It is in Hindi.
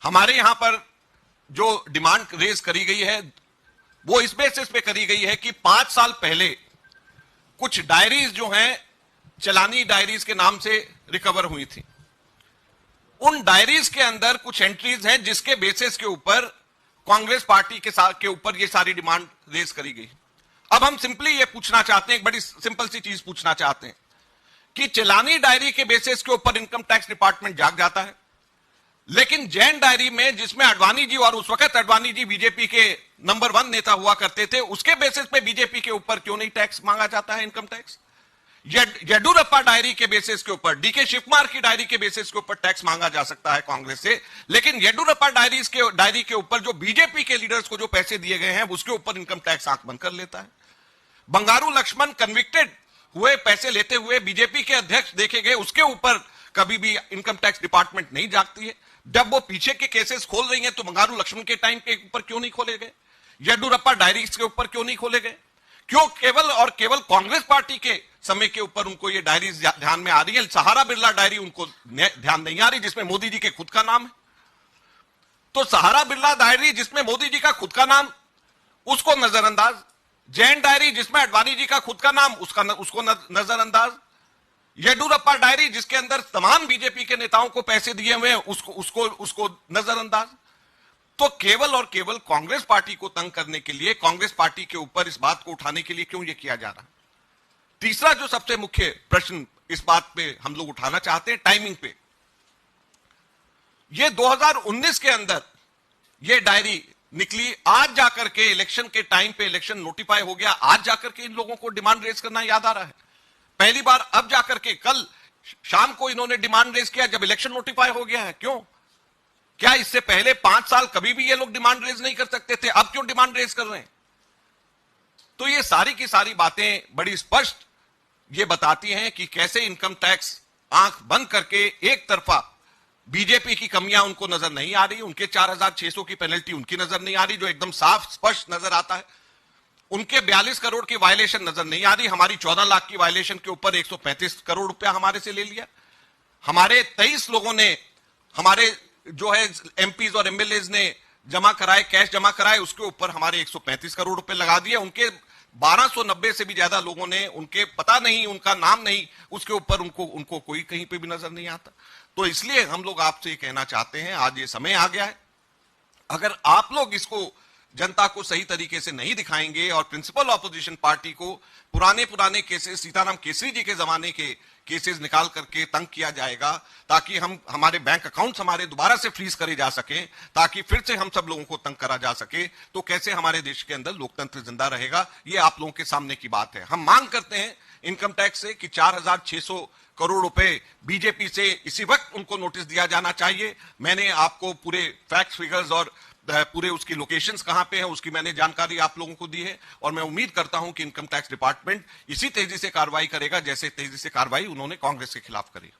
हमारे यहां पर जो डिमांड रेज करी गई है वो इस बेसिस पे करी गई है कि 5 साल पहले कुछ डायरीज जो हैं चलानी डायरीज के नाम से रिकवर हुई थी। उन डायरीज के अंदर कुछ एंट्रीज हैं जिसके बेसिस के ऊपर कांग्रेस पार्टी के ऊपर ये सारी डिमांड रेज करी गई। अब हम सिंपली ये पूछना चाहते हैं, एक बड़ी सिंपल सी चीज पूछना चाहते हैं कि चलानी डायरी के बेसिस के ऊपर इनकम टैक्स डिपार्टमेंट जाग जाता है, लेकिन जैन डायरी में जिसमें अडवाणी जी, और उस वक्त अडवाणी जी बीजेपी के नंबर 1 नेता हुआ करते थे, उसके बेसिस पे बीजेपी के ऊपर क्यों नहीं टैक्स मांगा जाता है, इनकम टैक्स? येडुरप्पा डायरी के बेसिस के ऊपर, डीके शिवकुमार की डायरी के बेसिस के ऊपर टैक्स मांगा जा सकता है कांग्रेस से, लेकिन येडुरप्पा डायरी के ऊपर जो बीजेपी के लीडर्स को जो पैसे दिए गए हैं उसके ऊपर इनकम टैक्स आंख बंद कर लेता है। बंगारू लक्ष्मण कन्विक्टेड हुए, पैसे लेते हुए बीजेपी के अध्यक्ष देखे गए, उसके ऊपर कभी भी इनकम टैक्स डिपार्टमेंट नहीं जागती है। जब वो पीछे के केसेस खोल रही हैं तो बंगारू लक्ष्मण के टाइम के ऊपर क्यों नहीं खोले गए? येडुरप्पा डायरीज के ऊपर क्यों नहीं खोले गए? क्यों केवल और केवल कांग्रेस पार्टी के समय के ऊपर उनको ये डायरीज ध्यान में आ रही है? सहारा बिरला डायरी उनको ध्यान नहीं आ रही जिसमें मोदी जी के खुद का नाम है। तो सहारा बिरला डायरी जिसमें मोदी जी का खुद का नाम, उसको नजरअंदाज। जैन डायरी जिसमें अडवाणी जी का खुद का नाम, उसको नजरअंदाज। येडुरप्पा डायरी जिसके अंदर तमाम बीजेपी के नेताओं को पैसे दिए हुए हैं, उसको नजरअंदाज। तो केवल और केवल कांग्रेस पार्टी को तंग करने के लिए, कांग्रेस पार्टी के ऊपर इस बात को उठाने के लिए क्यों यह किया जा रहा है? तीसरा जो सबसे मुख्य प्रश्न इस बात पे हम लोग उठाना चाहते हैं, टाइमिंग पे। ये 2019 के अंदर ये डायरी निकली, आज जाकर के इलेक्शन के टाइम पे इलेक्शन नोटिफाई हो गया, आज जाकर के इन लोगों को डिमांड रेज करना याद आ रहा है। पहली बार अब जाकर के कल शाम को इन्होंने डिमांड रेज किया जब इलेक्शन नोटिफाई हो गया है। क्यों? क्या इससे पहले 5 साल कभी भी ये लोग डिमांड रेज नहीं कर सकते थे? अब क्यों डिमांड रेज कर रहे हैं? तो ये सारी की सारी बातें बड़ी स्पष्ट ये बताती हैं कि कैसे इनकम टैक्स आंख बंद करके एक तरफा बीजेपी की कमियां उनको नजर नहीं आ रही, उनके 4600 की पेनल्टी उनकी नजर नहीं आ रही जो एकदम साफ स्पष्ट नजर आता है, उनके 42 करोड़ की वायलेशन नजर नहीं आ रही, हमारी 14 लाख की वायलेशन के ऊपर 135 करोड़ रुपया हमारे से ले लिया, हमारे 23 लोगों ने, हमारे जो है एमपीज और एमएलएज ने जमा कराए, कैश जमा कराए, उसके ऊपर हमारे 135 करोड़ रुपए लगा दिए, उनके 1290 से भी ज्यादा लोगों ने, उनके पता नहीं, उनका नाम नहीं, उसके ऊपर उनको कोई कहीं पे भी नजर नहीं आता। तो इसलिए हम लोग आपसे ये कहना चाहते हैं, आज ये समय आ गया है, अगर आप लोग इसको जनता को सही तरीके से नहीं दिखाएंगे और प्रिंसिपल ऑपोजिशन पार्टी को पुराने केसेस, सीताराम केसरी जी के जमाने के केसेस निकाल करके तंग किया जाएगा ताकि हमारे बैंक अकाउंट्स हमारे दोबारा से फ्रीज करे जा सके, ताकि फिर से हम सब लोगों को तंग करा जा सके, तो कैसे हमारे देश के अंदर लोकतंत्र जिंदा रहेगा? ये आप लोगों के सामने की बात है। हम मांग करते हैं इनकम टैक्स से कि 4600 करोड़ रुपए बीजेपी से इसी वक्त उनको नोटिस दिया जाना चाहिए। मैंने आपको पूरे फैक्ट्स फिगर्स और पूरे उसकी लोकेशंस कहां पे है उसकी मैंने जानकारी आप लोगों को दी है, और मैं उम्मीद करता हूं कि इनकम टैक्स डिपार्टमेंट इसी तेजी से कार्रवाई करेगा जैसे तेजी से कार्रवाई उन्होंने कांग्रेस के खिलाफ करी।